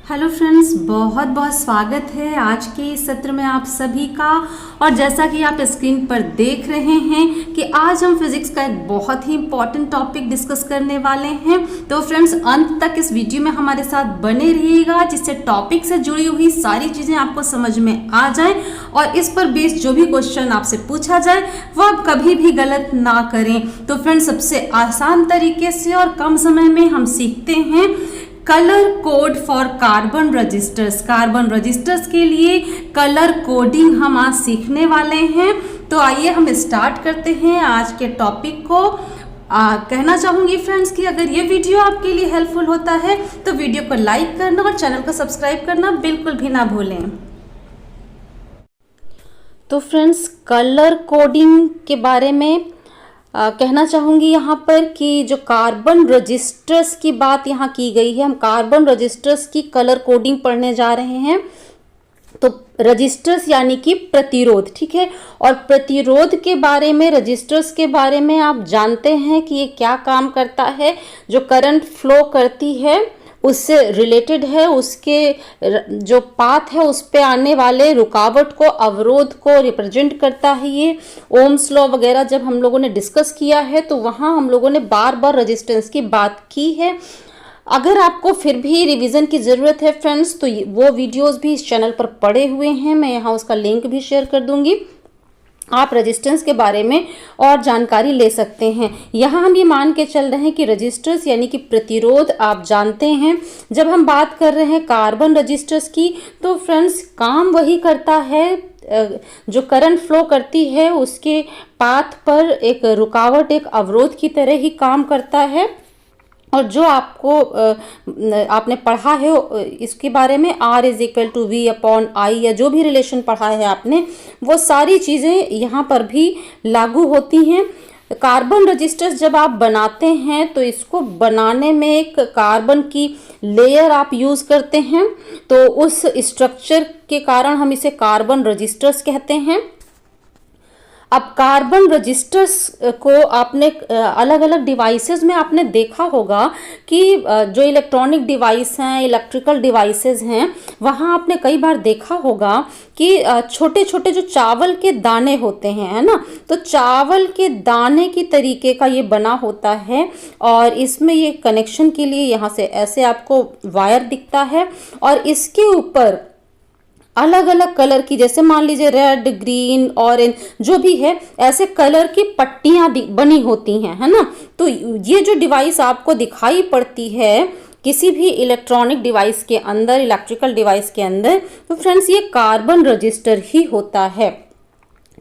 Hello friends, बहुत बहुत स्वागत है आज के इस सत्र में आप सभी का। और जैसा कि आप स्क्रीन पर देख रहे हैं कि आज हम फिजिक्स का एक बहुत ही इम्पॉर्टेंट टॉपिक डिस्कस करने वाले हैं। तो फ्रेंड्स, अंत तक इस वीडियो में हमारे साथ बने रहिएगा, जिससे टॉपिक से जुड़ी हुई सारी चीज़ें आपको समझ में आ जाए और इस पर बेस्ड जो भी क्वेश्चन आपसे पूछा जाए वह आप कभी भी गलत ना करें। तो फ्रेंड्स, सबसे आसान तरीके से और कम समय में हम सीखते हैं colour code for carbon resistors. Carbon resistors के लिए कलर कोडिंग हम आज सीखने वाले हैं। तो आइए हम स्टार्ट करते हैं आज के टॉपिक को। कहना चाहूँगी फ्रेंड्स कि अगर ये वीडियो आपके लिए हेल्पफुल होता है तो वीडियो को लाइक करना और चैनल को सब्सक्राइब करना बिल्कुल भी ना भूलें। तो फ्रेंड्स, कलर कोडिंग के बारे में कहना चाहूँगी यहाँ पर कि जो कार्बन रजिस्टर्स की बात यहाँ की गई है, हम कार्बन रजिस्टर्स की कलर कोडिंग पढ़ने जा रहे हैं। तो रजिस्टर्स यानी कि प्रतिरोध, ठीक है। और प्रतिरोध के बारे में, रजिस्टर्स के बारे में आप जानते हैं कि ये क्या काम करता है। जो करंट फ्लो करती है उससे रिलेटेड है, उसके जो पाथ है उस पे आने वाले रुकावट को, अवरोध को रिप्रेजेंट करता है। ये ओम्स लॉ वगैरह जब हम लोगों ने डिस्कस किया है तो वहाँ हम लोगों ने बार बार रेजिस्टेंस की बात की है। अगर आपको फिर भी रिवीजन की ज़रूरत है फ्रेंड्स, तो वो वीडियोस भी इस चैनल पर पड़े हुए हैं, मैं यहाँ उसका लिंक भी शेयर कर दूँगी। आप रेजिस्टेंस के बारे में और जानकारी ले सकते हैं। यहाँ हम ये मान के चल रहे हैं कि रेजिस्टर्स यानी कि प्रतिरोध आप जानते हैं। जब हम बात कर रहे हैं कार्बन रजिस्टर्स की, तो फ्रेंड्स काम वही करता है, जो करंट फ्लो करती है उसके पाथ पर एक रुकावट, एक अवरोध की तरह ही काम करता है। और जो आपने पढ़ा है इसके बारे में, R = V/I, या जो भी रिलेशन पढ़ा है आपने, वो सारी चीज़ें यहाँ पर भी लागू होती हैं। कार्बन रजिस्टर्स जब आप बनाते हैं तो इसको बनाने में एक कार्बन की लेयर आप यूज़ करते हैं, तो उस स्ट्रक्चर के कारण हम इसे कार्बन रजिस्टर्स कहते हैं। अब कार्बन रजिस्टर्स को आपने अलग अलग डिवाइसेस में आपने देखा होगा कि जो इलेक्ट्रॉनिक डिवाइस हैं, इलेक्ट्रिकल डिवाइसेस हैं, वहाँ आपने कई बार देखा होगा कि छोटे छोटे जो चावल के दाने होते हैं, है ना, तो चावल के दाने की तरीके का ये बना होता है। और इसमें ये कनेक्शन के लिए यहाँ से ऐसे आपको वायर दिखता है और इसके ऊपर अलग अलग कलर की, जैसे मान लीजिए रेड, ग्रीन, ऑरेंज, जो भी है, ऐसे कलर की पट्टियां बनी होती हैं, है ना। तो ये जो डिवाइस आपको दिखाई पड़ती है किसी भी इलेक्ट्रॉनिक डिवाइस के अंदर, इलेक्ट्रिकल डिवाइस के अंदर, तो फ्रेंड्स ये कार्बन रजिस्टर ही होता है,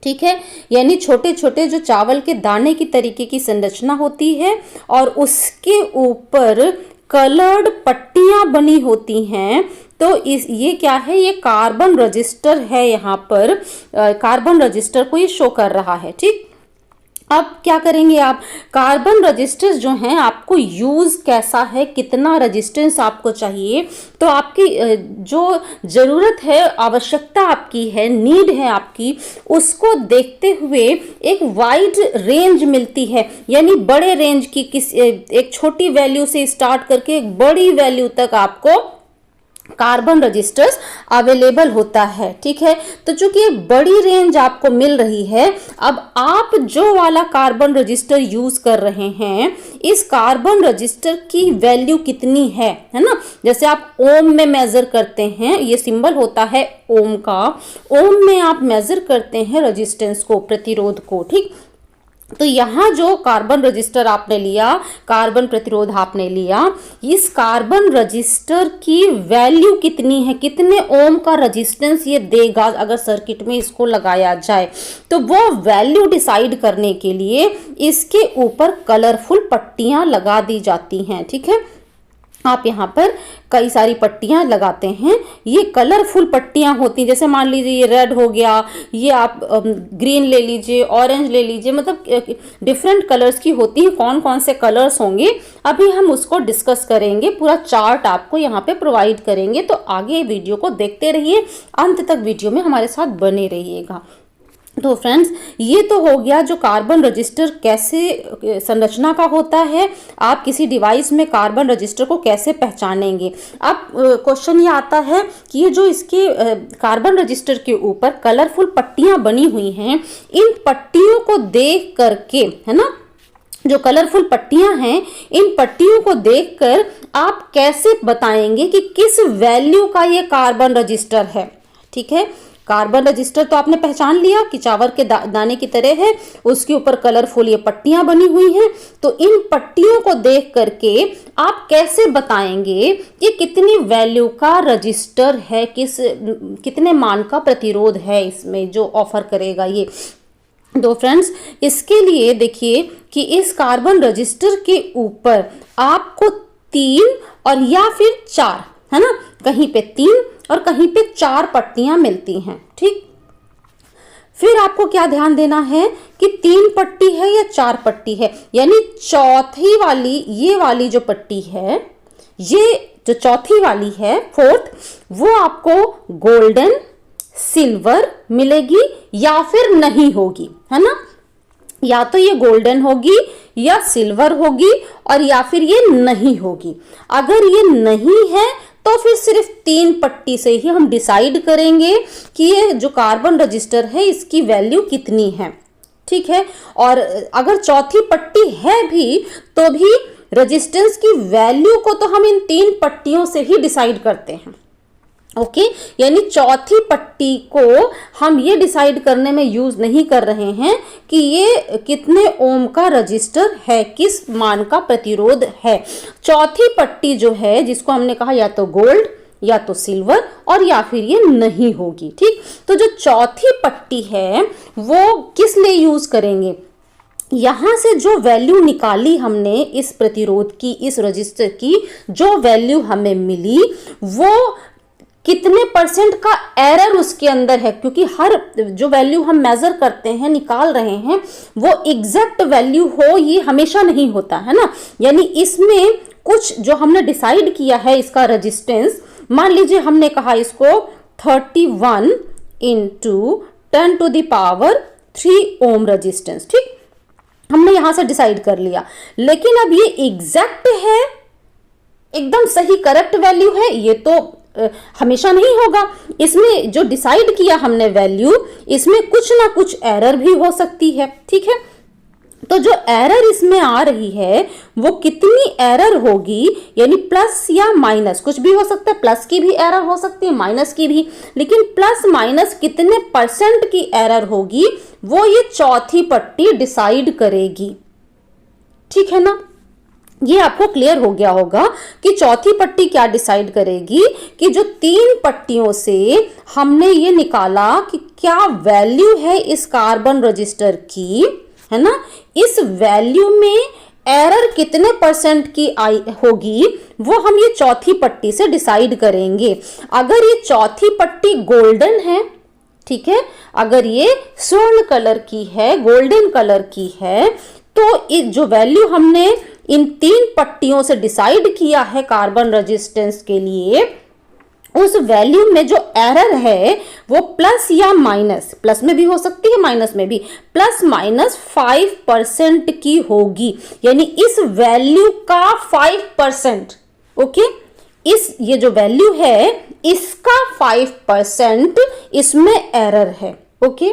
ठीक है। यानी छोटे छोटे जो चावल के दाने की तरीके की संरचना होती है और उसके ऊपर कलर्ड पट्टियां बनी होती हैं। तो ये क्या है, ये कार्बन रजिस्टर है। यहाँ पर कार्बन रजिस्टर को ये शो कर रहा है, ठीक। अब क्या करेंगे आप, कार्बन रजिस्टर्स जो हैं, आपको यूज़ कैसा है, कितना रेजिस्टेंस आपको चाहिए, तो आपकी जो ज़रूरत है, आवश्यकता आपकी है, नीड है आपकी, उसको देखते हुए एक वाइड रेंज मिलती है। यानी बड़े रेंज की एक छोटी वैल्यू से स्टार्ट करके एक बड़ी वैल्यू तक आपको कार्बन रजिस्टर्स अवेलेबल होता है, ठीक है। तो चूंकि बड़ी रेंज आपको मिल रही है, अब आप जो वाला कार्बन रजिस्टर यूज कर रहे हैं, इस कार्बन रजिस्टर की वैल्यू कितनी है ना। जैसे आप ओम में मेजर करते हैं, ये सिंबल होता है ओम का, ओम में आप मेजर करते हैं रेजिस्टेंस को, प्रतिरोध को, ठीक। तो यहाँ जो कार्बन रजिस्टर आपने लिया, कार्बन प्रतिरोध आपने लिया, इस कार्बन रजिस्टर की वैल्यू कितनी है, कितने ओम का रजिस्टेंस ये देगा अगर सर्किट में इसको लगाया जाए, तो वो वैल्यू डिसाइड करने के लिए इसके ऊपर कलरफुल पट्टियाँ लगा दी जाती हैं, ठीक है। आप यहाँ पर कई सारी पट्टियाँ लगाते हैं, ये कलरफुल पट्टियाँ होती हैं। जैसे मान लीजिए ये रेड हो गया, ये आप ग्रीन ले लीजिए, ऑरेंज ले लीजिए, मतलब डिफरेंट कलर्स की होती हैं। कौन कौन से कलर्स होंगे अभी हम उसको डिस्कस करेंगे, पूरा चार्ट आपको यहाँ पे प्रोवाइड करेंगे। तो आगे वीडियो को देखते रहिए, अंत तक वीडियो में हमारे साथ बने रहिएगा। तो फ्रेंड्स, ये तो हो गया जो कार्बन रजिस्टर कैसे संरचना का होता है, आप किसी डिवाइस में कार्बन रजिस्टर को कैसे पहचानेंगे। अब क्वेश्चन ये आता है कि ये जो इसके कार्बन रजिस्टर के ऊपर कलरफुल पट्टियां बनी हुई हैं, इन पट्टियों को देख करके, है ना, जो कलरफुल पट्टियां हैं, इन पट्टियों को देखकर आप कैसे बताएंगे कि किस वैल्यू का ये कार्बन रजिस्टर है। ठीक है, कार्बन रजिस्टर तो आपने पहचान लिया कि चावल के दाने की तरह है, उसके ऊपर कलरफुल ये पट्टियां बनी हुई हैं। तो इन पट्टियों को देख करके आप कैसे बताएंगे कि कितनी वैल्यू का रजिस्टर है, कितने मान का प्रतिरोध है इसमें जो ऑफर करेगा ये। तो फ्रेंड्स, इसके लिए देखिए कि इस कार्बन रजिस्टर के ऊपर आपको 3 और या फिर 4, है ना, कहीं पे 3 और कहीं पे 4 पट्टियां मिलती हैं। ठीक, फिर आपको क्या ध्यान देना है कि 3 पट्टी है या 4 पट्टी है, यानी चौथी वाली, ये वाली जो पट्टी है, ये जो चौथी वाली है, 4th, वो आपको गोल्डन, सिल्वर मिलेगी या फिर नहीं होगी, है ना। या तो ये गोल्डन होगी या सिल्वर होगी और या फिर ये नहीं होगी। अगर ये नहीं है तो फिर सिर्फ 3 पट्टी से ही हम डिसाइड करेंगे कि ये जो कार्बन रजिस्टर है इसकी वैल्यू कितनी है। ठीक है, और अगर चौथी पट्टी है भी तो भी रेजिस्टेंस की वैल्यू को तो हम इन 3 पट्टियों से ही डिसाइड करते हैं। ओके, यानी चौथी पट्टी को हम ये डिसाइड करने में यूज नहीं कर रहे हैं कि ये कितने ओम का रजिस्टर है, किस मान का प्रतिरोध है। चौथी पट्टी जो है, जिसको हमने कहा या तो गोल्ड या तो सिल्वर और या फिर ये नहीं होगी। ठीक, तो जो चौथी पट्टी है वो किस लिए यूज करेंगे, यहां से जो वैल्यू निकाली हमने इस प्रतिरोध की, इस रजिस्टर की जो वैल्यू हमें मिली, वो कितने परसेंट का एरर उसके अंदर है, क्योंकि हर जो वैल्यू हम मेजर करते हैं, निकाल रहे हैं, वो एग्जैक्ट वैल्यू हो ये हमेशा नहीं होता, है ना। यानी इसमें कुछ जो हमने डिसाइड किया है इसका रेजिस्टेंस, मान लीजिए हमने कहा इसको 31 × 10⁻³ ओम रेजिस्टेंस। ठीक, हमने यहां से डिसाइड कर लिया, लेकिन अब ये एग्जैक्ट है, एकदम सही करेक्ट वैल्यू है, ये तो हमेशा नहीं होगा। इसमें जो डिसाइड किया हमने वैल्यू, इसमें कुछ ना कुछ एरर भी हो सकती है। ठीक है, तो जो एरर इसमें आ रही है वो कितनी एरर होगी, यानी प्लस या माइनस, कुछ भी हो सकता है, प्लस की भी एरर हो सकती है, माइनस की भी, लेकिन प्लस माइनस कितने परसेंट की एरर होगी वो ये चौथी पट्टी डिसाइड करेगी। ठीक है ना, ये आपको क्लियर हो गया होगा कि चौथी पट्टी क्या डिसाइड करेगी कि जो 3 पट्टियों से हमने ये निकाला कि क्या वैल्यू है इस कार्बन रजिस्टर की, है ना, इस वैल्यू में एरर कितने परसेंट की आई होगी वो हम ये चौथी पट्टी से डिसाइड करेंगे। अगर ये चौथी पट्टी गोल्डन है, ठीक है, अगर ये स्वर्ण कलर की है, गोल्डन कलर की है, तो जो वैल्यू हमने इन 3 पट्टियों से डिसाइड किया है कार्बन रेजिस्टेंस के लिए, उस वैल्यू में जो एरर है वो प्लस या माइनस, प्लस में भी हो सकती है माइनस में भी, प्लस माइनस 5% की होगी। यानी इस वैल्यू का 5%, ओके, ये जो वैल्यू है इसका 5% इसमें एरर है। ओके,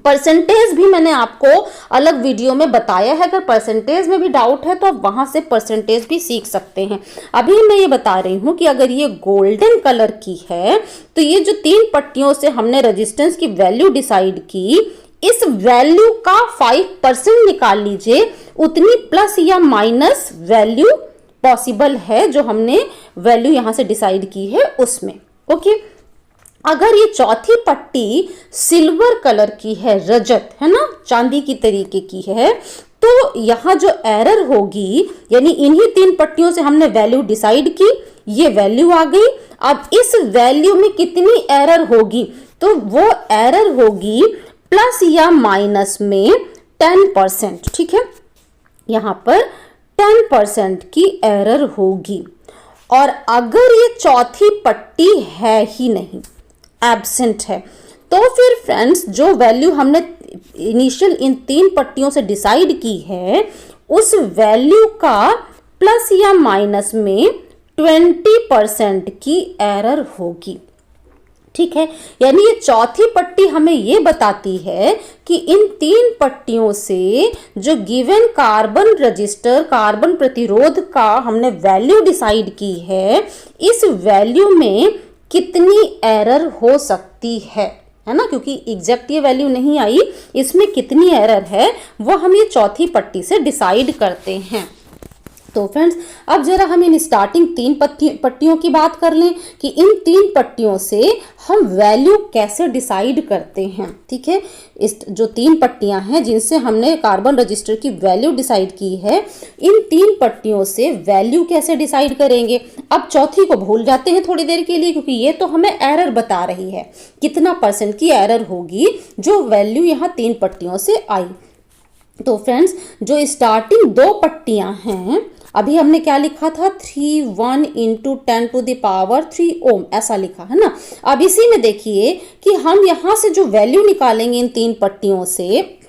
परसेंटेज भी मैंने आपको अलग वीडियो में बताया है, अगर परसेंटेज में भी डाउट है तो आप वहां से परसेंटेज भी सीख सकते हैं। अभी मैं ये बता रही हूं कि अगर ये गोल्डन कलर की है तो ये जो 3 पट्टियों से हमने रेजिस्टेंस की वैल्यू डिसाइड की, इस वैल्यू का 5% निकाल लीजिए, उतनी प्लस या माइनस वैल्यू पॉसिबल है जो हमने वैल्यू यहां से डिसाइड की है उसमें। ओके, अगर ये चौथी पट्टी सिल्वर कलर की है, रजत, है ना, चांदी की तरीके की है, तो यहाँ जो एरर होगी, यानी इन्हीं 3 पट्टियों से हमने वैल्यू डिसाइड की, ये वैल्यू आ गई। अब इस वैल्यू में कितनी एरर होगी, तो वो एरर होगी प्लस या माइनस में 10%। ठीक है, यहाँ पर 10% की एरर होगी। और अगर ये चौथी पट्टी है ही नहीं, एब्सेंट है, तो तो फिर फ्रेंड्स जो वैल्यू हमने इनिशियल इन 3 पट्टियों से डिसाइड की है उस वैल्यू का प्लस या माइनस में 20% की एरर होगी। ठीक है, यानी ये चौथी पट्टी हमें ये बताती है कि इन 3 पट्टियों से जो गिवन कार्बन रजिस्टर, कार्बन प्रतिरोध का हमने वैल्यू डिसाइड की है, इस वैल्यू में कितनी एरर हो सकती है ना, क्योंकि एग्जैक्ट ये वैल्यू नहीं आई, इसमें कितनी एरर है वो हम ये चौथी पट्टी से डिसाइड करते हैं। तो फ्रेंड्स अब जरा हम इन स्टार्टिंग 3 पट्टियों की बात कर लें कि इन 3 पट्टियों से हम वैल्यू कैसे डिसाइड करते हैं। ठीक है, इस जो 3 पट्टियां हैं जिनसे हमने कार्बन रजिस्टर की वैल्यू डिसाइड की है, इन 3 पट्टियों से वैल्यू कैसे डिसाइड करेंगे। अब चौथी को भूल जाते हैं थोड़ी देर के लिए, क्योंकि ये तो हमें एरर बता रही है, कितना % की एरर होगी जो वैल्यू यहाँ 3 पट्टियों से आई। तो फ्रेंड्स जो स्टार्टिंग 2 पट्टियां हैं, अभी हमने क्या लिखा था, 31 × 10⁻³ ओम, ऐसा लिखा है ना। अब इसी में देखिए कि हम यहाँ से जो वैल्यू निकालेंगे इन 3 पट्टियों से,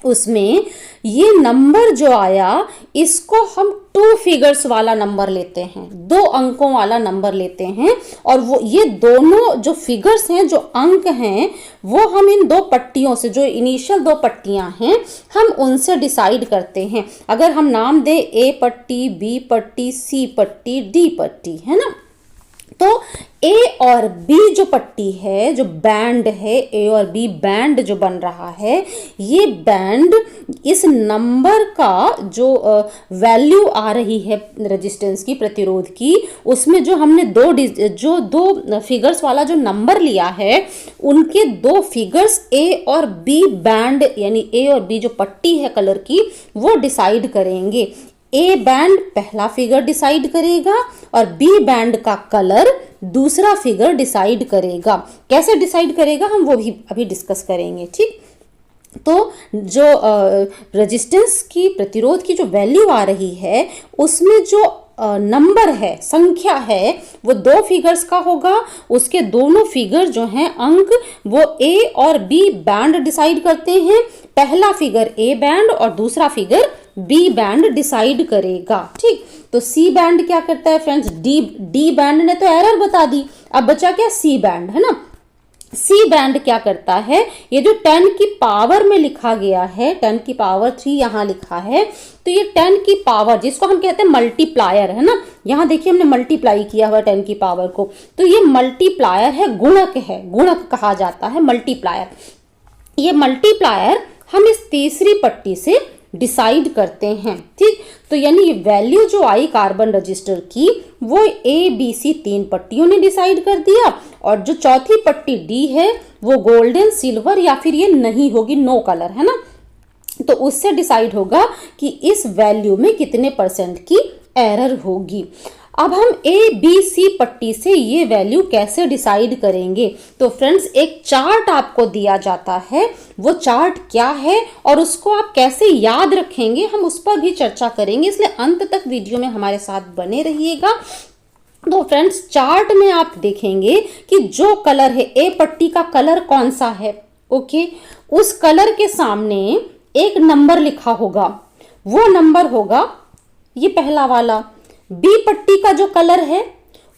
उसमें ये नंबर जो आया इसको हम 2 फिगर्स वाला नंबर लेते हैं, 2 अंकों वाला नंबर लेते हैं, और वो ये दोनों जो फिगर्स हैं, जो अंक हैं, वो हम इन 2 पट्टियों से, जो इनिशियल 2 पट्टियां हैं, हम उनसे डिसाइड करते हैं। अगर हम नाम दें ए पट्टी, बी पट्टी, सी पट्टी, डी पट्टी, है ना, तो ए और बी जो पट्टी है, जो बैंड है, ए और बी बैंड जो बन रहा है, ये बैंड इस नंबर का जो वैल्यू आ रही है रेजिस्टेंस की, प्रतिरोध की, उसमें जो हमने दो फिगर्स वाला जो नंबर लिया है, उनके 2 फिगर्स ए और बी बैंड, यानी ए और बी जो पट्टी है कलर की, वो डिसाइड करेंगे। ए बैंड पहला फिगर डिसाइड करेगा और बी बैंड का कलर दूसरा फिगर डिसाइड करेगा। कैसे डिसाइड करेगा हम वो भी अभी डिस्कस करेंगे। ठीक, तो जो रेजिस्टेंस की, प्रतिरोध की जो वैल्यू आ रही है, उसमें जो नंबर है, संख्या है, वो 2 फिगर्स का होगा। उसके दोनों फिगर जो हैं अंक, वो ए और बी बैंड डिसाइड करते हैं। पहला फिगर ए बैंड और दूसरा फिगर बी बैंड डिसाइड करेगा। ठीक, तो सी बैंड क्या करता है फ्रेंड्स, डी बैंड ने तो एरर बता दी, अब बचा क्या, सी बैंड, है ना। सी बैंड क्या करता है, ये जो 10 की पावर में लिखा गया है, 10⁻³ यहाँ लिखा है, तो ये 10 की पावर, जिसको हम कहते हैं मल्टीप्लायर, है ना, यहाँ देखिए हमने मल्टीप्लाई किया हुआ 10 की पावर को, तो ये मल्टीप्लायर है, गुणक है, गुणक कहा जाता है मल्टीप्लायर। ये मल्टीप्लायर हम इस तीसरी पट्टी से डिसाइड करते हैं। ठीक, तो यानी ये वैल्यू जो आई कार्बन रजिस्टर की, वो ए बी सी 3 पट्टियों ने डिसाइड कर दिया, और जो चौथी पट्टी डी है वो गोल्डन, सिल्वर या फिर ये नहीं होगी, नो कलर, है ना, तो उससे डिसाइड होगा कि इस वैल्यू में कितने % की एरर होगी। अब हम ए बी सी पट्टी से ये वैल्यू कैसे डिसाइड करेंगे। तो फ्रेंड्स एक चार्ट आपको दिया जाता है, वो चार्ट क्या है और उसको आप कैसे याद रखेंगे, हम उस पर भी चर्चा करेंगे, इसलिए अंत तक वीडियो में हमारे साथ बने रहिएगा। तो फ्रेंड्स चार्ट में आप देखेंगे कि जो कलर है, ए पट्टी का कलर कौन सा है, ओके, उस कलर के सामने एक नंबर लिखा होगा, वो नंबर होगा ये पहला वाला। बी पट्टी का जो कलर है,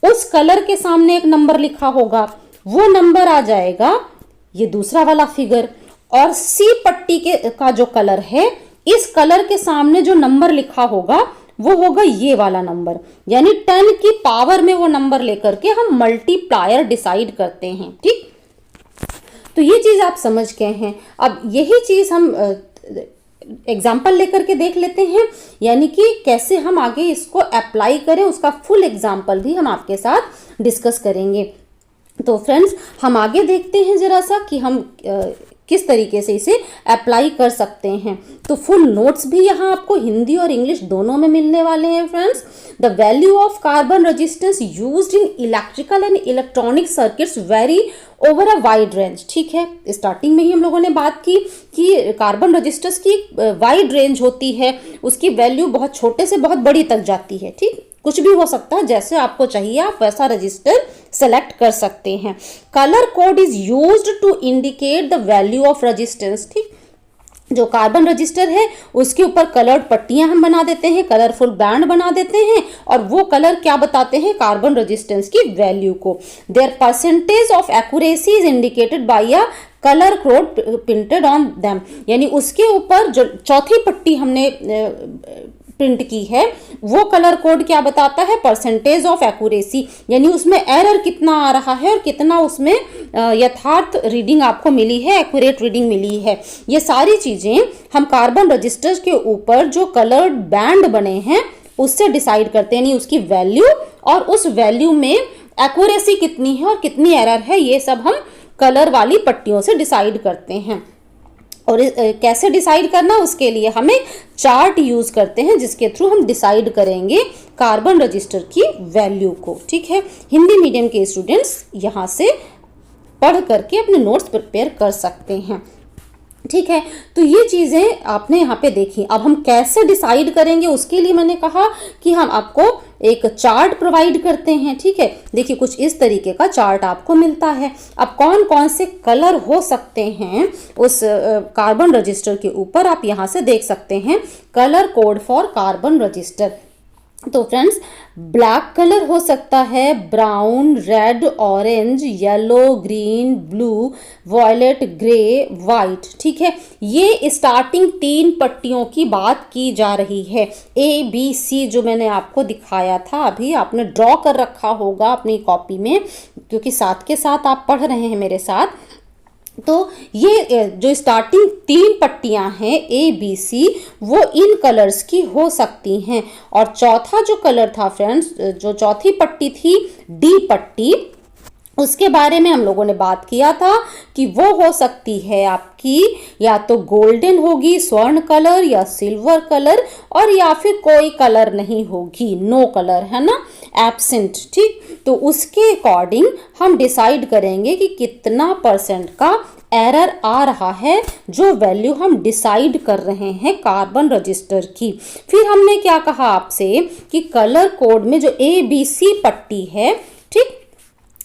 उस कलर के सामने एक नंबर लिखा होगा, वो नंबर आ जाएगा ये दूसरा वाला फिगर। और सी पट्टी का जो कलर है, इस कलर के सामने जो नंबर लिखा होगा वो होगा ये वाला नंबर, यानी 10 की पावर में वो नंबर लेकर के हम मल्टीप्लायर डिसाइड करते हैं। ठीक, तो ये चीज आप समझ गए हैं। अब यही चीज हम एग्जाम्पल लेकर के देख लेते हैं, यानी कि कैसे हम आगे इसको अप्लाई करें, उसका फुल एग्जाम्पल भी हम आपके साथ डिस्कस करेंगे। तो फ्रेंड्स हम आगे देखते हैं जरा सा कि हम किस तरीके से इसे अप्लाई कर सकते हैं। तो फुल नोट्स भी यहाँ आपको हिंदी और इंग्लिश दोनों में मिलने वाले हैं friends. The value of carbon resistance used in electrical and electronic circuits very over a wide range. ठीक है, स्टार्टिंग में ही हम लोगों ने बात की कि कार्बन रजिस्टर्स की वाइड रेंज होती है, उसकी वैल्यू बहुत छोटे से बहुत बड़ी तक जाती है। ठीक, कुछ भी हो सकता है, जैसे आपको चाहिए आप वैसा रजिस्टर सेलेक्ट कर सकते हैं। Colour code is used to indicate the value of resistance. ठीक, जो कार्बन रजिस्टर है उसके ऊपर कलर्ड पट्टियां हम बना देते हैं, कलरफुल बैंड बना देते हैं, और वो कलर क्या बताते हैं, कार्बन रजिस्टेंस की वैल्यू को। Their percentage of accuracy is indicated by a colour code printed on them. यानी उसके ऊपर जो चौथी पट्टी हमने प्रिंट की है वो कलर कोड क्या बताता है, परसेंटेज ऑफ एक्यूरेसी, यानी उसमें एरर कितना आ रहा है और कितना उसमें यथार्थ रीडिंग आपको मिली है, एक्यूरेट रीडिंग मिली है। ये सारी चीजें हम कार्बन रजिस्टर्स के ऊपर जो कलर्ड बैंड बने हैं उससे डिसाइड करते हैं, यानी उसकी वैल्यू और उस वैल्यू में एक्यूरेसी कितनी है और कितनी एरर है, ये सब हम कलर वाली पट्टियों से डिसाइड करते हैं। और कैसे डिसाइड करना, उसके लिए हम एक चार्ट यूज करते हैं जिसके थ्रू हम डिसाइड करेंगे कार्बन रजिस्टर की वैल्यू को। ठीक है, हिंदी मीडियम के स्टूडेंट्स यहाँ से पढ़ करके अपने नोट्स प्रिपेयर कर सकते हैं। ठीक है, तो ये चीज़ें आपने यहाँ पे देखी। अब हम कैसे डिसाइड करेंगे उसके लिए मैंने कहा कि हम आपको एक चार्ट प्रोवाइड करते हैं। ठीक है, देखिए कुछ इस तरीके का चार्ट आपको मिलता है। अब कौन कौन से कलर हो सकते हैं उस कार्बन रजिस्टर के ऊपर आप यहाँ से देख सकते हैं, colour code for carbon resistor. तो फ्रेंड्स, ब्लैक कलर हो सकता है, brown, red, orange, yellow, green, blue, violet, grey, white. ठीक है, ये स्टार्टिंग 3 पट्टियों की बात की जा रही है। ABC जो मैंने आपको दिखाया था, अभी आपने ड्रॉ कर रखा होगा अपनी कॉपी में, क्योंकि साथ के साथ आप पढ़ रहे हैं मेरे साथ। तो ये जो स्टार्टिंग 3 पट्टियां हैं ABC, वो इन कलर्स की हो सकती हैं। और चौथा जो कलर था फ्रेंड्स, जो चौथी पट्टी थी D पट्टी, उसके बारे में हम लोगों ने बात किया था कि वो हो सकती है आपकी या तो गोल्डन होगी, स्वर्ण कलर, या सिल्वर कलर, और या फिर कोई कलर नहीं होगी, नो कलर, है ना, एब्सेंट। ठीक, तो उसके अकॉर्डिंग हम डिसाइड करेंगे कि कितना % का एरर आ रहा है, जो वैल्यू हम डिसाइड कर रहे हैं कार्बन रजिस्टर की। फिर हमने क्या कहा आपसे कि कलर कोड में जो ABC पट्टी है, ठीक,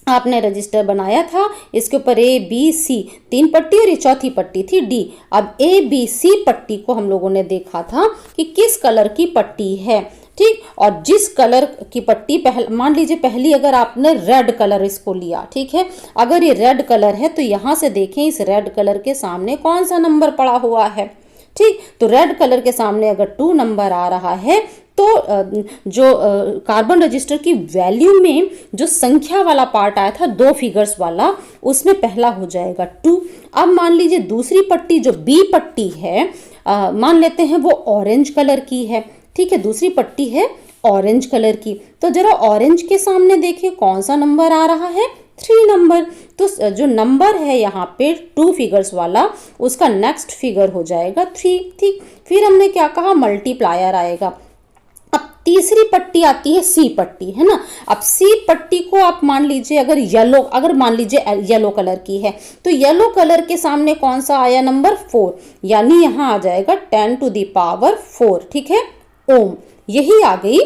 आपने रजिस्टर बनाया था, इसके ऊपर ABC 3 पट्टी और ये चौथी पट्टी थी D। अब ABC पट्टी को हम लोगों ने देखा था कि किस कलर की पट्टी है। ठीक, और जिस कलर की पट्टी मान लीजिए पहली अगर आपने रेड कलर इसको लिया, ठीक है, अगर ये रेड कलर है तो यहाँ से देखें इस रेड कलर के सामने कौन सा नंबर पड़ा हुआ है। ठीक, तो रेड कलर के सामने अगर 2 नंबर आ रहा है तो जो कार्बन रजिस्टर की वैल्यू में जो संख्या वाला पार्ट आया था 2 फिगर्स वाला, उसमें पहला हो जाएगा 2। अब मान लीजिए दूसरी पट्टी जो B पट्टी है, मान लेते हैं वो ऑरेंज कलर की है। ठीक है, दूसरी पट्टी है ऑरेंज कलर की, तो जरा ऑरेंज के सामने देखिए कौन सा नंबर आ रहा है, 3 नंबर। तो जो नंबर है यहाँ पे 2 फिगर्स वाला, उसका नेक्स्ट फिगर हो जाएगा 3। ठीक, फिर हमने क्या कहा, मल्टीप्लायर आएगा। अब तीसरी पट्टी आती है C पट्टी, है ना। अब C पट्टी को आप मान लीजिए अगर मान लीजिए येलो कलर की है, तो येलो कलर के सामने कौन सा आया, नंबर 4, यानी यहाँ आ जाएगा 10⁴। ठीक है, ओम। यही आ गई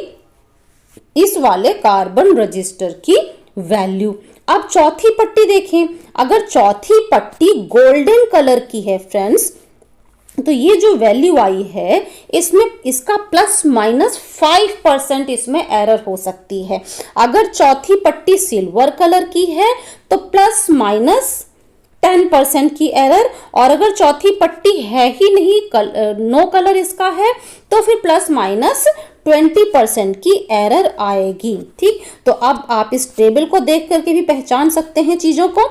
इस वाले कार्बन रजिस्टर की वैल्यू। अब चौथी पट्टी देखें, अगर चौथी पट्टी गोल्डन कलर की है फ्रेंड्स, तो ये जो वैल्यू आई है इसमें इसका ±5% इसमें एरर हो सकती है। अगर चौथी पट्टी सिल्वर कलर की है तो ±10% की एरर, और अगर चौथी पट्टी है ही नहीं, नो कलर इसका है, तो फिर ±20% की एरर आएगी। ठीक, तो अब आप इस टेबल को देख करके भी पहचान सकते हैं चीजों को।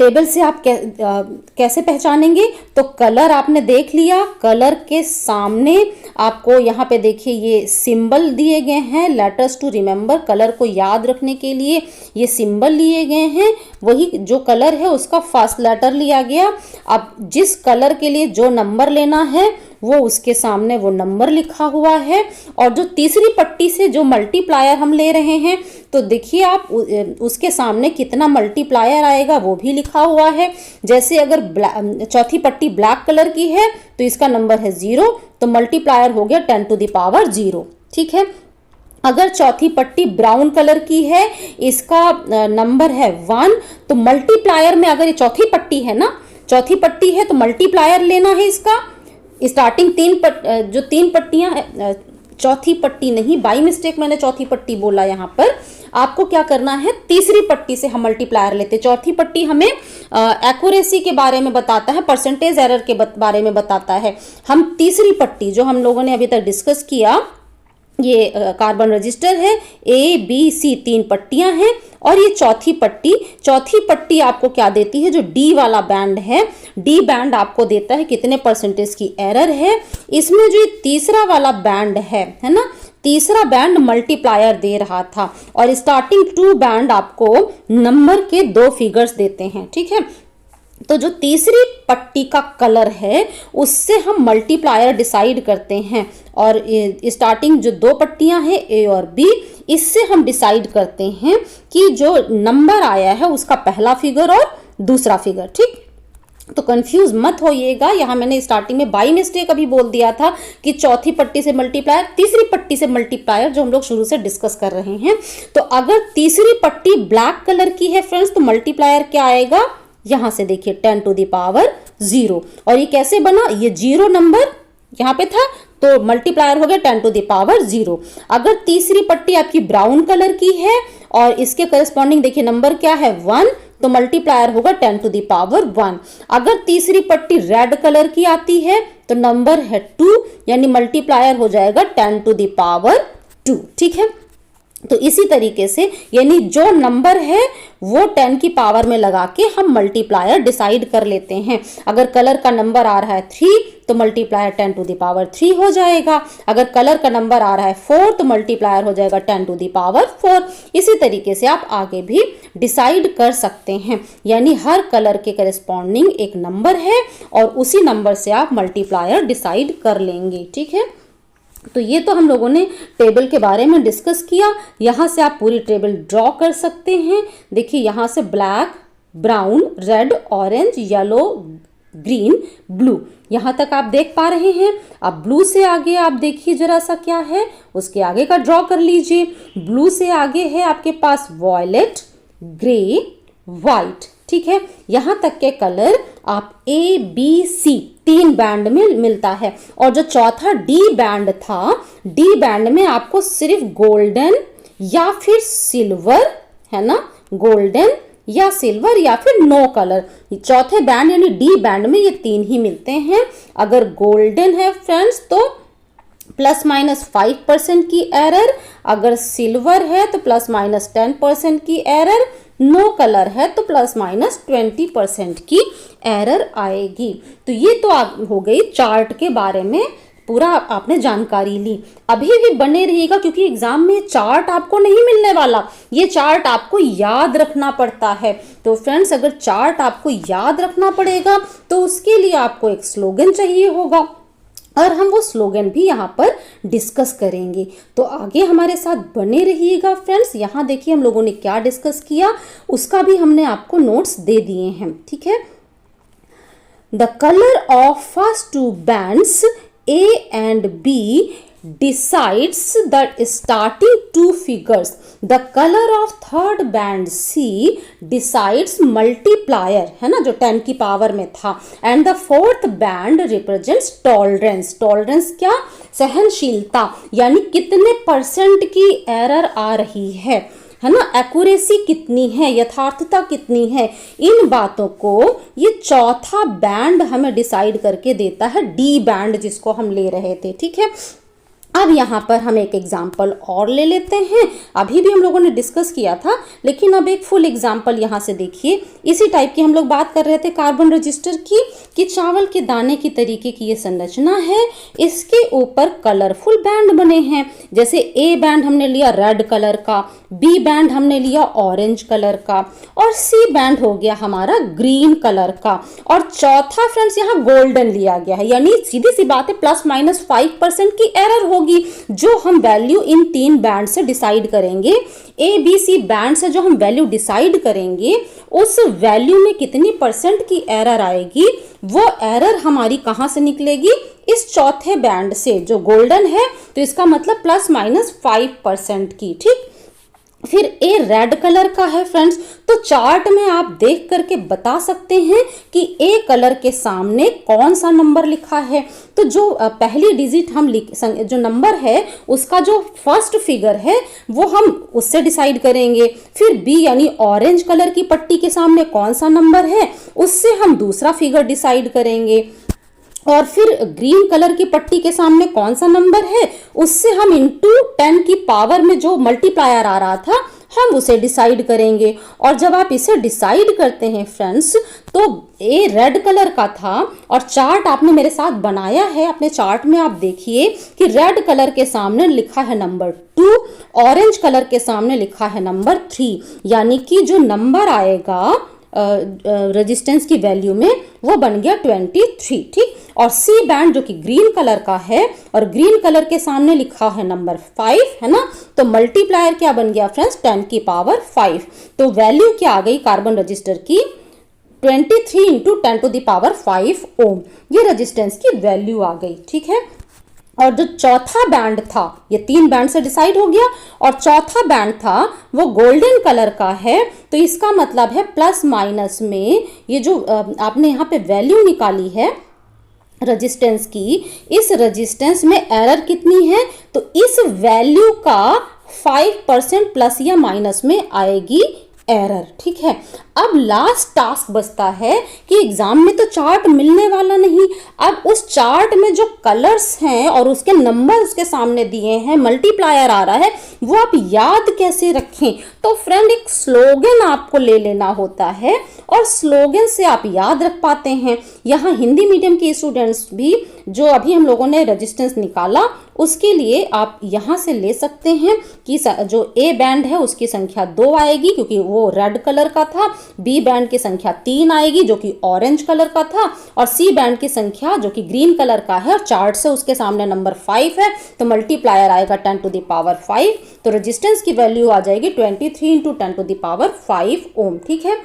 टेबल से आप कैसे पहचानेंगे, तो कलर आपने देख लिया, कलर के सामने आपको यहाँ पे देखिए ये सिंबल दिए गए हैं, लेटर्स टू रिमेंबर, कलर को याद रखने के लिए ये सिंबल लिए गए हैं। वही जो कलर है उसका फर्स्ट लेटर लिया गया। अब जिस कलर के लिए जो नंबर लेना है वो उसके सामने वो नंबर लिखा हुआ है, और जो तीसरी पट्टी से जो मल्टीप्लायर हम ले रहे हैं, तो देखिए आप उसके सामने कितना मल्टीप्लायर आएगा वो भी लिखा हुआ है। जैसे अगर चौथी पट्टी ब्लैक कलर की है तो इसका नंबर है 0, तो मल्टीप्लायर हो गया 10⁻0। ठीक है, अगर चौथी पट्टी ब्राउन कलर की है, इसका नंबर है 1, तो मल्टीप्लायर में अगर ये चौथी पट्टी है ना, चौथी पट्टी है तो मल्टीप्लायर लेना है इसका। स्टार्टिंग जो तीन पट्टियां, चौथी पट्टी नहीं, बाई मिस्टेक मैंने चौथी पट्टी बोला। यहाँ पर आपको क्या करना है, तीसरी पट्टी से हम मल्टीप्लायर लेते। चौथी पट्टी हमें एक्यूरेसी के बारे में बताता है, परसेंटेज एरर के बारे में बताता है। हम तीसरी पट्टी जो हम लोगों ने अभी तक डिस्कस किया, ये कार्बन रजिस्टर है, ए बी सी 3 पट्टियां हैं, और ये चौथी पट्टी आपको क्या देती है, जो डी वाला बैंड है, डी बैंड आपको देता है कितने परसेंटेज की एरर है। इसमें जो तीसरा वाला बैंड है ना, तीसरा बैंड मल्टीप्लायर दे रहा था, और स्टार्टिंग 2 बैंड आपको नंबर के 2 फिगर्स देते हैं, ठीक है। तो जो तीसरी पट्टी का कलर है उससे हम मल्टीप्लायर डिसाइड करते हैं, और स्टार्टिंग जो 2 पट्टियां हैं ए और बी, इससे हम डिसाइड करते हैं कि जो नंबर आया है उसका पहला फिगर और दूसरा फिगर, ठीक। तो कंफ्यूज मत होइएगा, यहाँ मैंने स्टार्टिंग में बाई मिस्टेक अभी बोल दिया था कि चौथी पट्टी से मल्टीप्लायर, तीसरी पट्टी से मल्टीप्लायर, जो हम लोग शुरू से डिस्कस कर रहे हैं। तो अगर तीसरी पट्टी ब्लैक कलर की है फ्रेंड्स, तो मल्टीप्लायर क्या आएगा, यहां से देखिए 10 टू द पावर 0। और ये कैसे बना, ये 0 नंबर यहाँ पे था तो मल्टीप्लायर हो गया 10 टू द पावर 0। अगर तीसरी पट्टी आपकी ब्राउन कलर की है और इसके करस्पॉन्डिंग देखिए नंबर क्या है 1, तो मल्टीप्लायर होगा 10 टू द पावर 1। अगर तीसरी पट्टी रेड कलर की आती है तो नंबर है 2, यानी मल्टीप्लायर हो जाएगा 10 टू द पावर 2, ठीक है। तो इसी तरीके से यानी जो नंबर है वो 10 की पावर में लगा के हम मल्टीप्लायर डिसाइड कर लेते हैं। अगर कलर का नंबर आ रहा है 3 तो मल्टीप्लायर 10 टू द पावर 3 हो जाएगा। अगर कलर का नंबर आ रहा है 4 तो मल्टीप्लायर हो जाएगा 10 टू द पावर 4। इसी तरीके से आप आगे भी डिसाइड कर सकते हैं, यानी हर कलर के करस्पॉन्डिंग एक नंबर है और उसी नंबर से आप मल्टीप्लायर डिसाइड कर लेंगे, ठीक है। तो ये तो हम लोगों ने टेबल के बारे में डिस्कस किया। यहाँ से आप पूरी टेबल ड्रॉ कर सकते हैं। देखिए यहाँ से black, brown, red, orange, yellow, green, blue, यहाँ तक आप देख पा रहे हैं। अब ब्लू से आगे आप देखिए जरा सा क्या है, उसके आगे का ड्रॉ कर लीजिए। ब्लू से आगे है आपके पास वॉयलेट, ग्रे, वाइट, ठीक है। यहाँ तक के कलर आप ए बी सी 3 बैंड में मिलता है। और जो चौथा डी बैंड था, डी बैंड में आपको सिर्फ गोल्डन या फिर सिल्वर, है ना, गोल्डन या सिल्वर या फिर नो कलर, चौथे बैंड यानी डी बैंड में ये 3 ही मिलते हैं। अगर गोल्डन है फ्रेंड्स तो ±5% की एरर, अगर सिल्वर है तो ±10% की एरर, नो कलर है तो ±20% की एरर आएगी। तो ये तो हो गई चार्ट के बारे में पूरा आपने जानकारी ली। अभी भी बने रहिएगा क्योंकि एग्जाम में चार्ट आपको नहीं मिलने वाला, ये चार्ट आपको याद रखना पड़ता है। तो फ्रेंड्स अगर चार्ट आपको याद रखना पड़ेगा तो उसके लिए आपको एक स्लोगन चाहिए होगा और हम वो स्लोगन भी यहाँ पर डिस्कस करेंगे। तो आगे हमारे साथ बने रहिएगा फ्रेंड्स। यहाँ देखिए हम लोगों ने क्या डिस्कस किया उसका भी हमने आपको नोट्स दे दिए हैं, ठीक है। The colour of first 2 bands A and B decides the starting 2 figures. The color of third band C decides multiplier, है ना, जो 10 की पावर में था। And the fourth band represents tolerance. Tolerance क्या, सहनशीलता, यानी कितने % की एरर आ रही है ना, एक्यूरेसी कितनी है, यथार्थता कितनी है, इन बातों को ये चौथा बैंड हमें डिसाइड करके देता है, डी बैंड जिसको हम ले रहे थे, ठीक है। अब यहाँ पर हम एक एग्जाम्पल और ले लेते हैं। अभी भी हम लोगों ने डिस्कस किया था लेकिन अब एक फुल एग्जाम्पल यहाँ से देखिए। इसी टाइप की हम लोग बात कर रहे थे कार्बन रजिस्टर की, कि चावल के दाने की तरीके की ये संरचना है, इसके ऊपर कलरफुल बैंड बने हैं। जैसे ए बैंड हमने लिया रेड कलर का, बी बैंड हमने लिया ऑरेंज कलर का, और सी बैंड हो गया हमारा ग्रीन कलर का, और चौथा फ्रेंड्स यहाँ गोल्डन लिया गया है। यानी सीधी सी बात है ±5% की एरर होगी जो हम वैल्यू इन 3 बैंड से डिसाइड करेंगे। ए बी सी बैंड से जो हम वैल्यू डिसाइड करेंगे उस वैल्यू में कितनी % की एरर आएगी, वो एरर हमारी कहां से निकलेगी, इस चौथे बैंड से जो गोल्डन है तो इसका मतलब ±5% की। ठीक, फिर ए रेड कलर का है फ्रेंड्स, तो चार्ट में आप देख करके बता सकते हैं कि ए कलर के सामने कौन सा नंबर लिखा है। तो जो पहली डिजिट हम जो नंबर है उसका जो फर्स्ट फिगर है वो हम उससे डिसाइड करेंगे। फिर बी यानी ऑरेंज कलर की पट्टी के सामने कौन सा नंबर है उससे हम दूसरा फिगर डिसाइड करेंगे। और फिर ग्रीन कलर की पट्टी के सामने कौन सा नंबर है उससे हम इंटू 10 की पावर में जो मल्टीप्लायर आ रहा था हम उसे डिसाइड करेंगे। और जब आप इसे डिसाइड करते हैं फ्रेंड्स तो ए रेड कलर का था और चार्ट आपने मेरे साथ बनाया है, अपने चार्ट में आप देखिए कि रेड कलर के सामने लिखा है नंबर 2, ऑरेंज कलर के सामने लिखा है नंबर 3, यानी कि जो नंबर आएगा रेजिस्टेंस की वैल्यू में वो बन गया 23। ठीक, और सी बैंड जो कि ग्रीन कलर का है और ग्रीन कलर के सामने लिखा है नंबर 5, है ना, तो मल्टीप्लायर क्या बन गया फ्रेंड्स 10 की पावर 5। तो वैल्यू क्या आ गई कार्बन रजिस्टर की 23 इंटू 10 टू द पावर 5 ओम, ये रेजिस्टेंस की वैल्यू आ गई। ठीक है, और जो चौथा बैंड था ये 3 बैंड से डिसाइड हो गया और चौथा बैंड था वो गोल्डन कलर का है, तो इसका मतलब है प्लस माइनस में ये जो आपने यहाँ पे वैल्यू निकाली है रेजिस्टेंस की, इस रेजिस्टेंस में एरर कितनी है तो इस वैल्यू का 5% प्लस या माइनस में आएगी एरर। ठीक है, अब लास्ट टास्क बचता है कि एग्जाम में तो चार्ट मिलने वाला नहीं, अब उस चार्ट में जो कलर्स हैं और उसके नंबर उसके सामने दिए हैं, मल्टीप्लायर आ रहा है, वो आप याद कैसे रखें। तो फ्रेंड एक स्लोगन आपको ले लेना होता है और स्लोगन से आप याद रख पाते हैं। यहाँ हिंदी मीडियम के स्टूडेंट्स भी जो अभी हम लोगों ने रेजिस्टेंस निकाला उसके लिए आप यहाँ से ले सकते हैं कि जो ए बैंड है उसकी संख्या 2 आएगी क्योंकि वो रेड कलर का था, बी बैंड की संख्या 3 आएगी जो कि ऑरेंज कलर का था और सी बैंड की संख्या जो कि ग्रीन कलर का है और चार्ट से उसके सामने नंबर 5 है, तो मल्टीप्लायर आएगा 10 टू द पावर 5, तो रेजिस्टेंस की वैल्यू आ जाएगी 23 इंटू 10 टू द पावर 5 ओम। ठीक है,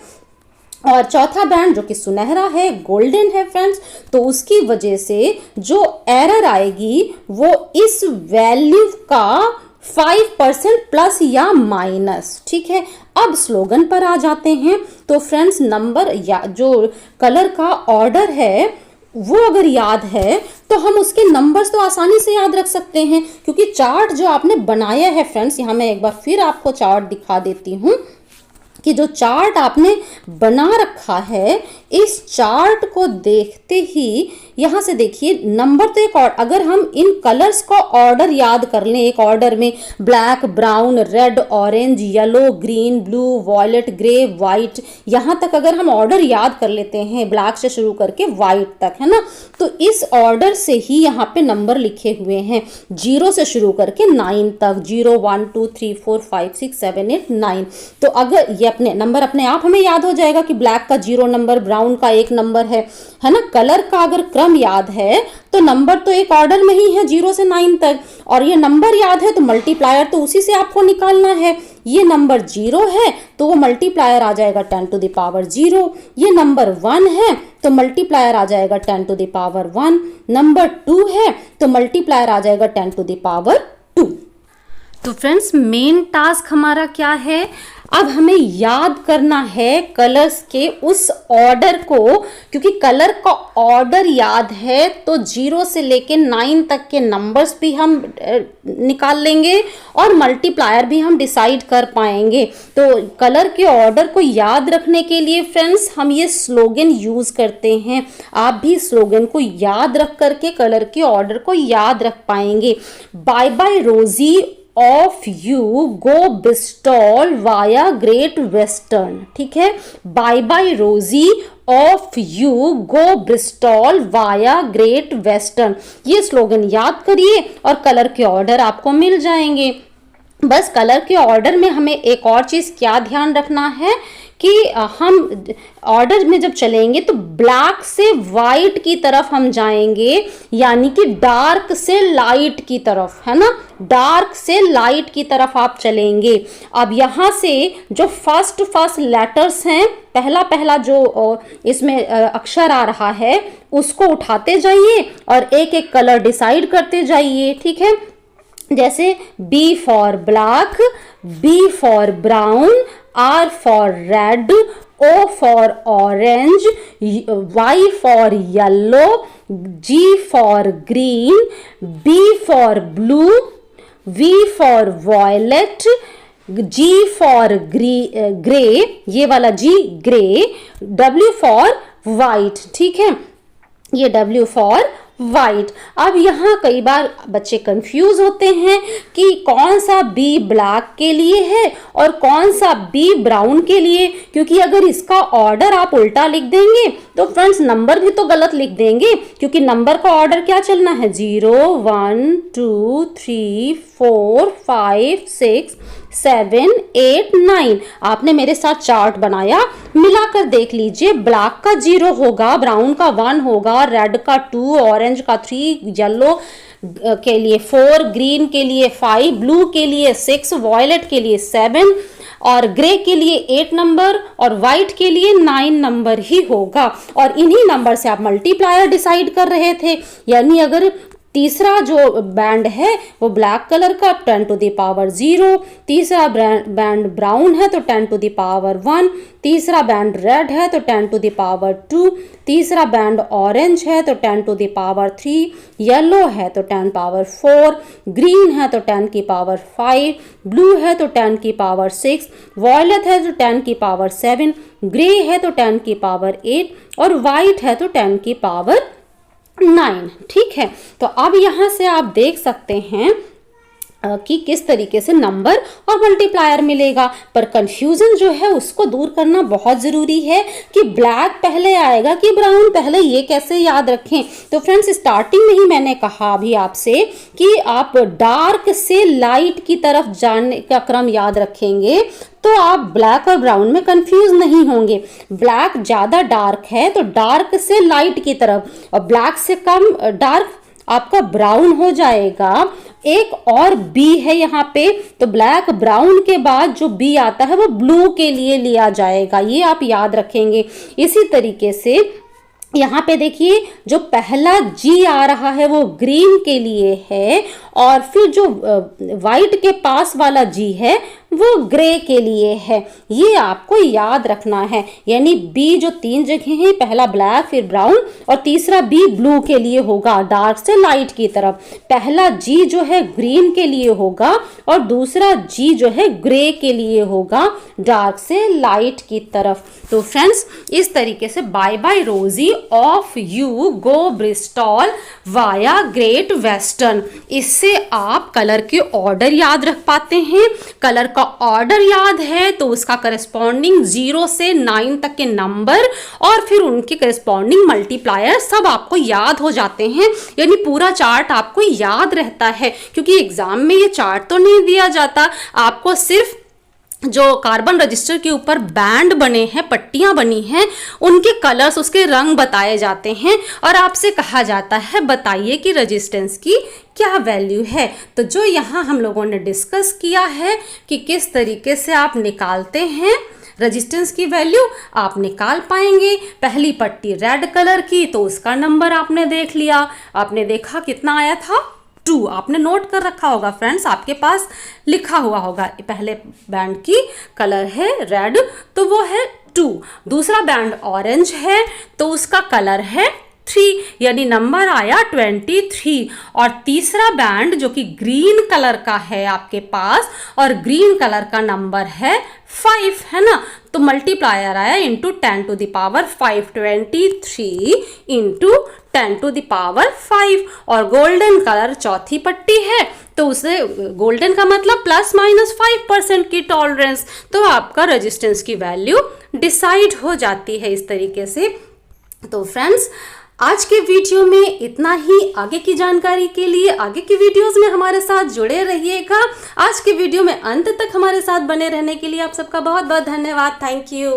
और चौथा बैंड जो कि सुनहरा है, गोल्डन है फ्रेंड्स, तो उसकी वजह से जो एरर आएगी वो इस वैल्यू का 5% प्लस या माइनस। ठीक है, अब स्लोगन पर आ जाते हैं। तो फ्रेंड्स नंबर या जो कलर का ऑर्डर है वो अगर याद है तो हम उसके नंबर्स तो आसानी से याद रख सकते हैं क्योंकि चार्ट जो आपने बनाया है फ्रेंड्स, यहाँ मैं एक बार फिर आपको चार्ट दिखा देती हूँ कि जो चार्ट आपने बना रखा है इस चार्ट को देखते ही यहाँ से देखिए नंबर तो एक और, अगर हम इन कलर्स का ऑर्डर याद कर लें एक ऑर्डर में black, brown, red, orange, yellow, green, blue, violet, grey, white, यहाँ तक अगर हम ऑर्डर याद कर लेते हैं ब्लैक से शुरू करके वाइट तक, है ना, तो इस ऑर्डर से ही यहाँ पे नंबर लिखे हुए हैं 0 से शुरू करके 9 तक, 0 1 2 3 4 5 6 7 8 9। तो अगर ये अपने नंबर अपने आप हमें याद हो जाएगा कि ब्लैक का 0 नंबर, ब्राउन का 1 नंबर है ना, कलर का अगर क्रम याद है तो नंबर तो एक ऑर्डर में ही है 0 से 9 तक, और ये नंबर याद है तो मल्टीप्लायर तो उसी से आपको निकालना है। ये नंबर 0 है तो वो मल्टीप्लायर आ जाएगा 10 टू द पावर 0, ये नंबर 1 है तो मल्टीप्लायर आ जाएगा 10 टू द पावर 1, नंबर 2 है तो मल्टीप्लायर आ जाएगा 10 टू द पावर 2। तो फ्रेंड्स मेन टास्क हमारा क्या है, अब हमें याद करना है कलर्स के उस ऑर्डर को, क्योंकि कलर का ऑर्डर याद है तो 0 से लेके 9 तक के नंबर्स भी हम निकाल लेंगे और मल्टीप्लायर भी हम डिसाइड कर पाएंगे। तो कलर के ऑर्डर को याद रखने के लिए फ्रेंड्स हम ये स्लोगन यूज करते हैं, आप भी स्लोगन को याद रख करके कलर के ऑर्डर को याद रख पाएंगे। Bye bye Rosie off you go Bristol via Great Western. ठीक है, bye bye Rosie off you go Bristol via Great Western, ये स्लोगन याद करिए और कलर के ऑर्डर आपको मिल जाएंगे। बस कलर के ऑर्डर में हमें एक और चीज़ क्या ध्यान रखना है कि हम ऑर्डर में जब चलेंगे तो ब्लैक से वाइट की तरफ हम जाएंगे, यानी कि डार्क से लाइट की तरफ, है ना, डार्क से लाइट की तरफ आप चलेंगे। अब यहाँ से जो फर्स्ट लेटर्स हैं, पहला पहला जो इसमें अक्षर आ रहा है उसको उठाते जाइए और एक एक कलर डिसाइड करते जाइए, ठीक है। जैसे B for black, B for brown, R for red, O for orange, Y for yellow, G for green, B for blue, V for violet, G for grey, ये वाला G grey, W for white, ठीक है, ये W for white. अब यहाँ कई बार बच्चे confuse होते हैं कि कौन सा B ब्लैक के लिए है और कौन सा B ब्राउन के लिए, क्योंकि अगर इसका ऑर्डर आप उल्टा लिख देंगे तो फ्रेंड्स नंबर भी तो गलत लिख देंगे, क्योंकि नंबर का ऑर्डर क्या चलना है, 0 1 2 3 4 5 6 7 8 9। आपने मेरे साथ चार्ट बनाया, मिलाकर देख लीजिए, ब्लैक का 0 होगा, ब्राउन का 1 होगा, रेड का 2, ऑरेंज का 3, येलो के लिए 4, ग्रीन के लिए 5, ब्लू के लिए 6, वॉयलेट के लिए 7 और ग्रे के लिए 8 नंबर और व्हाइट के लिए 9 नंबर ही होगा। और इन्हीं नंबर से आप मल्टीप्लायर डिसाइड कर रहे थे, यानी अगर तीसरा जो बैंड है वो ब्लैक कलर का 10 टू द पावर 0, तीसरा बैंड ब्राउन है तो 10 टू द पावर 1, तीसरा बैंड रेड है तो 10 टू द पावर 2, तीसरा बैंड ऑरेंज है तो 10 टू द पावर 3, येलो है तो 10 पावर 4, ग्रीन है तो 10 की पावर 5, ब्लू है तो 10 की पावर 6, वॉयलेट है तो 10 की पावर 7, ग्रे है तो 10 की पावर 8 और वाइट है तो 10 की पावर 9, ठीक है। तो अब यहाँ से आप देख सकते हैं कि किस तरीके से नंबर और मल्टीप्लायर मिलेगा, पर कंफ्यूजन जो है उसको दूर करना बहुत ज़रूरी है कि ब्लैक पहले आएगा कि ब्राउन पहले, ये कैसे याद रखें। तो फ्रेंड्स स्टार्टिंग में ही मैंने कहा अभी आपसे कि आप डार्क से लाइट की तरफ जाने का क्रम याद रखेंगे तो आप ब्लैक और ब्राउन में कंफ्यूज नहीं होंगे। ब्लैक ज़्यादा डार्क है तो डार्क से लाइट की तरफ, और ब्लैक से कम डार्क आपका ब्राउन हो जाएगा। एक और B है यहाँ पे, तो ब्लैक ब्राउन के बाद जो B आता है वो ब्लू के लिए लिया जाएगा, ये आप याद रखेंगे। इसी तरीके से यहाँ पे देखिए जो पहला G आ रहा है वो ग्रीन के लिए है, और फिर जो वाइट के पास वाला G है वो ग्रे के लिए है, ये आपको याद रखना है। यानी B जो 3 जगह हैं, पहला ब्लैक, फिर ब्राउन और तीसरा B ब्लू के लिए होगा, डार्क से लाइट की तरफ। पहला G जो है ग्रीन के लिए होगा और दूसरा G जो है ग्रे के लिए होगा, डार्क से लाइट की तरफ। तो फ्रेंड्स इस तरीके से bye bye Rosie off you go Bristol via Great Western, इससे आप कलर के ऑर्डर याद रख पाते हैं। कलर का ऑर्डर याद है तो उसका करस्पॉन्डिंग 0 से 9 तक के नंबर और फिर उनके करस्पॉन्डिंग मल्टीप्लायर सब आपको याद हो जाते हैं, यानी पूरा चार्ट आपको याद रहता है। क्योंकि एग्जाम में ये चार्ट तो नहीं दिया जाता, आपको सिर्फ जो कार्बन रजिस्टर के ऊपर बैंड बने हैं, पट्टियां बनी हैं, उनके कलर्स, उसके रंग बताए जाते हैं और आपसे कहा जाता है बताइए कि रेजिस्टेंस की क्या वैल्यू है। तो जो यहाँ हम लोगों ने डिस्कस किया है कि किस तरीके से आप निकालते हैं रेजिस्टेंस की वैल्यू, आप निकाल पाएंगे। पहली पट्टी रेड कलर की तो उसका नंबर आपने देख लिया, आपने देखा कितना आया था 2, आपने नोट कर रखा होगा फ्रेंड्स, आपके पास लिखा हुआ होगा। पहले बैंड की कलर है रेड तो वो है 2, दूसरा बैंड ऑरेंज है तो उसका कलर है 3, यानी नंबर आया 23, और तीसरा बैंड जो कि ग्रीन कलर का है आपके पास और ग्रीन कलर का नंबर है 5, है ना, तो मल्टीप्लायर आया into 10 to the power 5, 23 into 10 to the power 5। और गोल्डन कलर चौथी पट्टी है तो उसे गोल्डन का मतलब ±5% की टॉलरेंस, तो आपका रेजिस्टेंस की वैल्यू डिसाइड हो जाती है इस तरीके से। तो फ्रेंड्स आज के वीडियो में इतना ही। आगे की जानकारी के लिए आगे की वीडियोस में हमारे साथ जुड़े रहिएगा। आज के वीडियो में अंत तक हमारे साथ बने रहने के लिए आप सबका बहुत बहुत धन्यवाद। Thank you.